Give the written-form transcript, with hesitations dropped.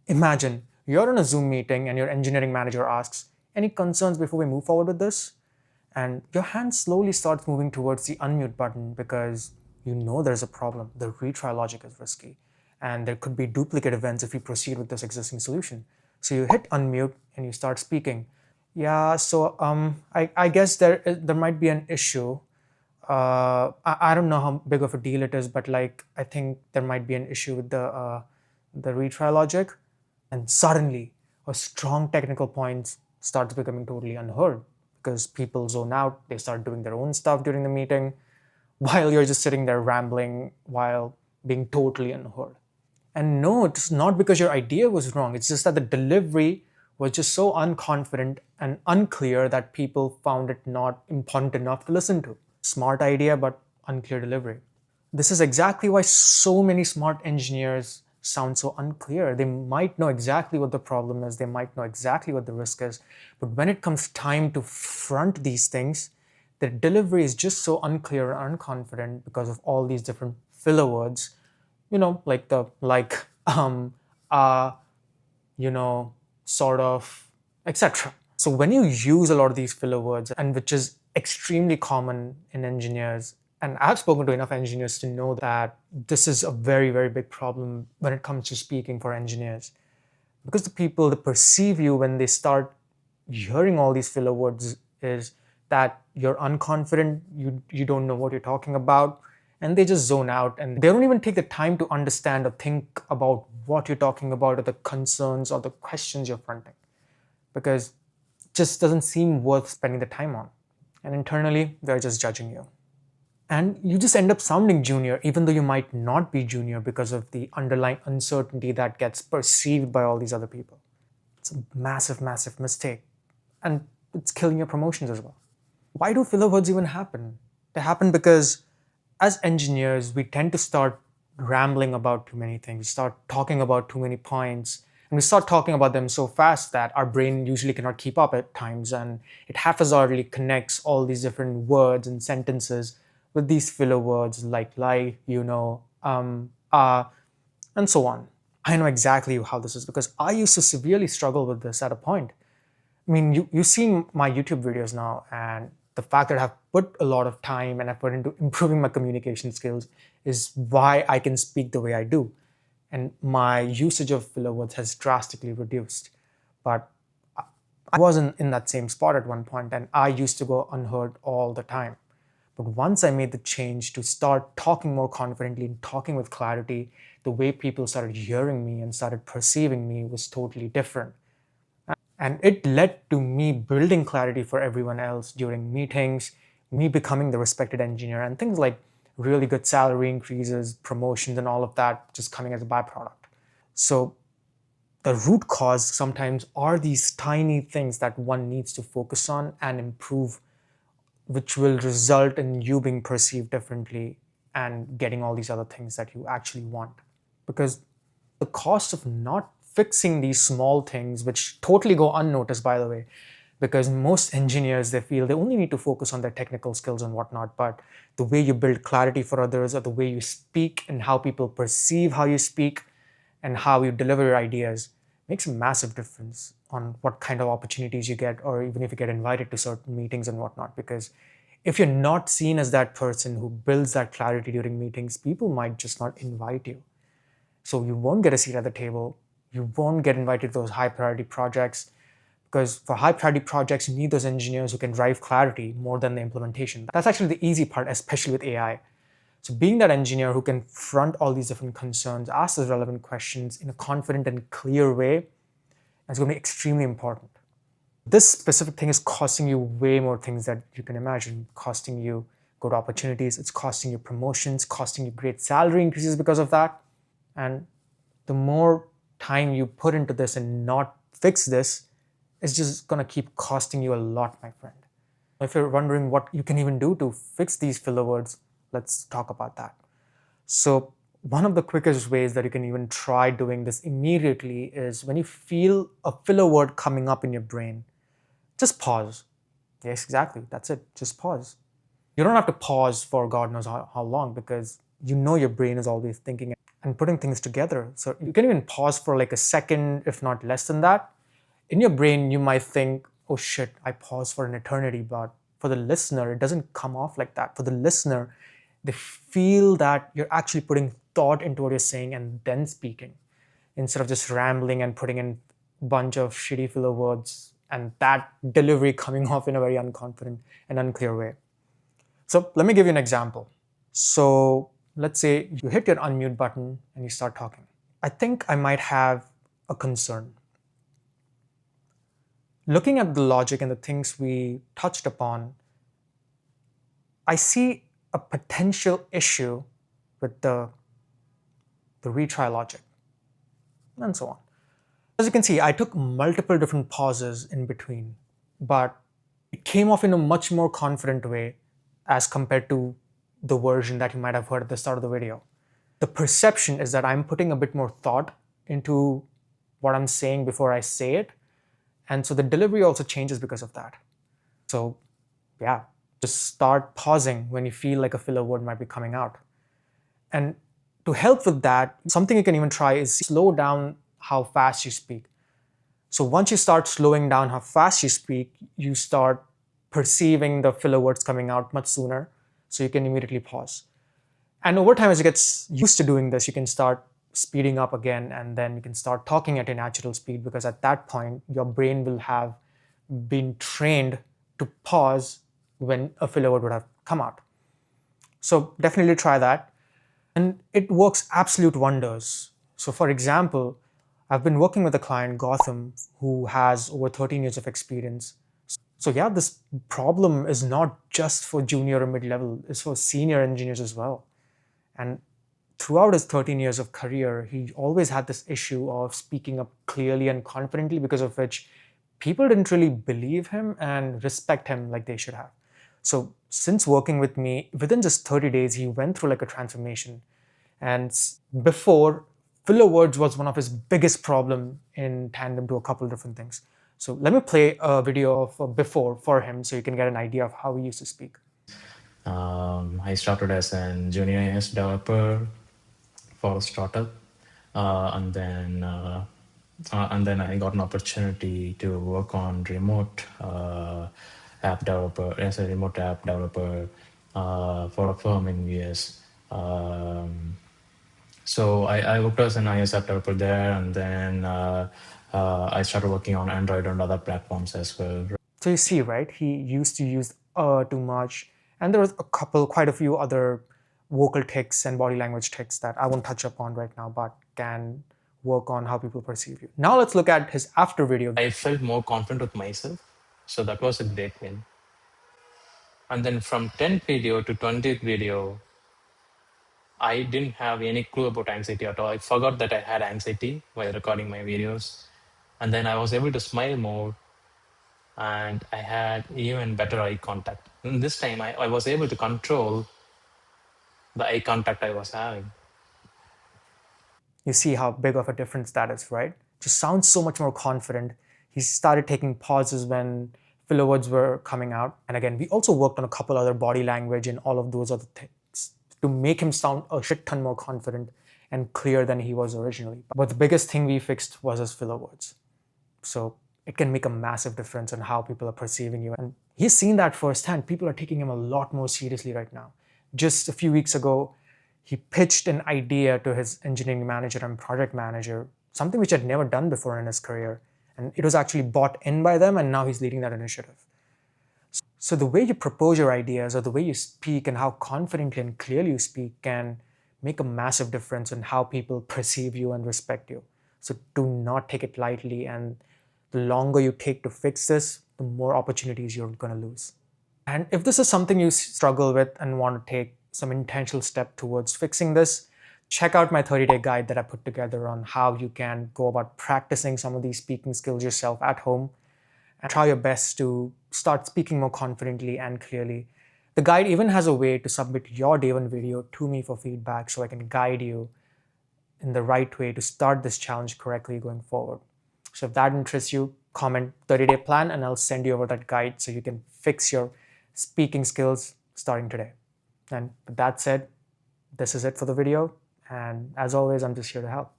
Imagine you're in a Zoom meeting and your engineering manager asks, "Any concerns before we move forward with this?" And your hand slowly starts moving towards the unmute button because you know there's a problem. The retry logic is risky, and there could be duplicate events if you proceed with this existing solution. So you hit unmute and you start speaking. Yeah, so I guess there might be an issue. I don't know how big of a deal it is, but like I think there might be an issue with the retry logic, and suddenly a strong technical point starts becoming totally unheard because people zone out, they start doing their own stuff during the meeting, while you're just sitting there rambling while being totally unheard. And no, it's not because your idea was wrong. It's just that the delivery was just so unconfident and unclear that people found it not important enough to listen to. Smart idea, but unclear delivery. This is exactly why so many smart engineers sound so unclear. They might know exactly what the problem is, they might know exactly what the risk is, but when it comes time to front these things, their delivery is just so unclear and unconfident because of all these different filler words, like uh, you know, sort of, etc. So when you use a lot of these filler words, and which is extremely common in engineers, and I've spoken to enough engineers to know that this is a very, very big problem when it comes to speaking for engineers. Because the people that perceive you when they start hearing all these filler words is that you're unconfident, you don't know what you're talking about, and they just zone out and they don't even take the time to understand or think about what you're talking about or the concerns or the questions you're fronting because it just doesn't seem worth spending the time on. And internally, they're just judging you. And you just end up sounding junior, even though you might not be junior because of the underlying uncertainty that gets perceived by all these other people. It's a massive, massive mistake. And it's killing your promotions as well. Why do filler words even happen? They happen because as engineers, we tend to start rambling about too many things, start talking about too many points, and we start talking about them so fast that our brain usually cannot keep up at times, and it haphazardly connects all these different words and sentences with these filler words like, and so on. I know exactly how this is because I used to severely struggle with this at a point. I mean, you've seen my YouTube videos now, and the fact that I've put a lot of time and effort into improving my communication skills is why I can speak the way I do. And my usage of filler words has drastically reduced. But I wasn't in that same spot at one point, and I used to go unheard all the time. But once I made the change to start talking more confidently and talking with clarity, the way people started hearing me and started perceiving me was totally different. And it led to me building clarity for everyone else during meetings, me becoming the respected engineer, and things like really good salary increases, promotions, and all of that just coming as a byproduct. So the root cause sometimes are these tiny things that one needs to focus on and improve, which will result in you being perceived differently and getting all these other things that you actually want. Because the cost of not fixing these small things, which totally go unnoticed, by the way, because most engineers, they feel they only need to focus on their technical skills and whatnot, but the way you build clarity for others or the way you speak and how people perceive how you speak and how you deliver your ideas makes a massive difference on what kind of opportunities you get or even if you get invited to certain meetings and whatnot. Because if you're not seen as that person who builds that clarity during meetings, people might just not invite you. So you won't get a seat at the table. You won't get invited to those high priority projects because for high priority projects, you need those engineers who can drive clarity more than the implementation. That's actually the easy part, especially with AI. So being that engineer who can front all these different concerns, ask those relevant questions in a confident and clear way, is going to be extremely important. This specific thing is costing you way more things that you can imagine, costing you good opportunities, it's costing you promotions, costing you great salary increases because of that. And the more time you put into this and not fix this, it's just going to keep costing you a lot, my friend. If you're wondering what you can even do to fix these filler words, let's talk about that. So one of the quickest ways that you can even try doing this immediately is when you feel a filler word coming up in your brain, just pause. Yes, exactly. That's it. Just pause. You don't have to pause for God knows how long because you know your brain is always thinking. and putting things together. So you can even pause for like a second, if not less than that. In your brain, you might think, oh shit, I paused for an eternity. But for the listener, it doesn't come off like that. For the listener, they feel that you're actually putting thought into what you're saying and then speaking, instead of just rambling and putting in a bunch of shitty filler words and that delivery coming off in a very unconfident and unclear way. So let me give you an example. So let's say you hit your unmute button and you start talking. I think I might have a concern. Looking at the logic and the things we touched upon, I see a potential issue with the retry logic, and so on. As you can see, I took multiple different pauses in between, but it came off in a much more confident way as compared to the version that you might have heard at the start of the video. The perception is that I'm putting a bit more thought into what I'm saying before I say it, and so the delivery also changes because of that. So yeah, just start pausing when you feel like a filler word might be coming out. And to help with that, something you can even try is slow down how fast you speak. So once you start slowing down how fast you speak, you start perceiving the filler words coming out much sooner, so you can immediately pause. And over time, as you get used to doing this, you can start speeding up again, and then you can start talking at a natural speed, because at that point, your brain will have been trained to pause when a filler word would have come out. So definitely try that. And it works absolute wonders. So for example, I've been working with a client, Gautham, who has over 13 years of experience. So yeah, this problem is not just for junior or mid-level, it's for senior engineers as well. And throughout his 13 years of career, he always had this issue of speaking up clearly and confidently, because of which people didn't really believe him and respect him like they should have. So since working with me, within just 30 days, he went through like a transformation. And before, filler words was one of his biggest problem in tandem to a couple of different things. So let me play a video of before for him so you can get an idea of how he used to speak. I started as a junior iOS developer for a startup, and then I got an opportunity to work on remote app developer as a remote app developer for a firm in US. So I worked as an iOS app developer there, and then I started working on Android and other platforms as well. So you see, right? He used to use too much, and there was quite a few other vocal tics and body language tics that I won't touch upon right now, but can work on how people perceive you. Now let's look at his after video. I felt more confident with myself, so that was a great win. And then from 10th video to 20th video, I didn't have any clue about anxiety at all. I forgot that I had anxiety while recording my videos. And then I was able to smile more, and I had even better eye contact. And this time I was able to control the eye contact I was having. You see how big of a difference that is, right? Just sounds so much more confident. He started taking pauses when filler words were coming out. And again, we also worked on a couple other body language and all of those other things to make him sound a shit ton more confident and clear than he was originally. But the biggest thing we fixed was his filler words. So it can make a massive difference in how people are perceiving you. And he's seen that firsthand. People are taking him a lot more seriously right now. Just a few weeks ago, he pitched an idea to his engineering manager and project manager, something which had never done before in his career. And it was actually bought in by them, and now he's leading that initiative. So the way you propose your ideas, or the way you speak and how confidently and clearly you speak, can make a massive difference in how people perceive you and respect you. So do not take it lightly, and the longer you take to fix this, the more opportunities you're going to lose. And if this is something you struggle with and want to take some intentional step towards fixing this, check out my 30-day guide that I put together on how you can go about practicing some of these speaking skills yourself at home and try your best to start speaking more confidently and clearly. The guide even has a way to submit your day one video to me for feedback, so I can guide you in the right way to start this challenge correctly going forward. So if that interests you, comment 30-day plan and I'll send you over that guide so you can fix your speaking skills starting today. And with that said, this is it for the video, And as always, I'm just here to help.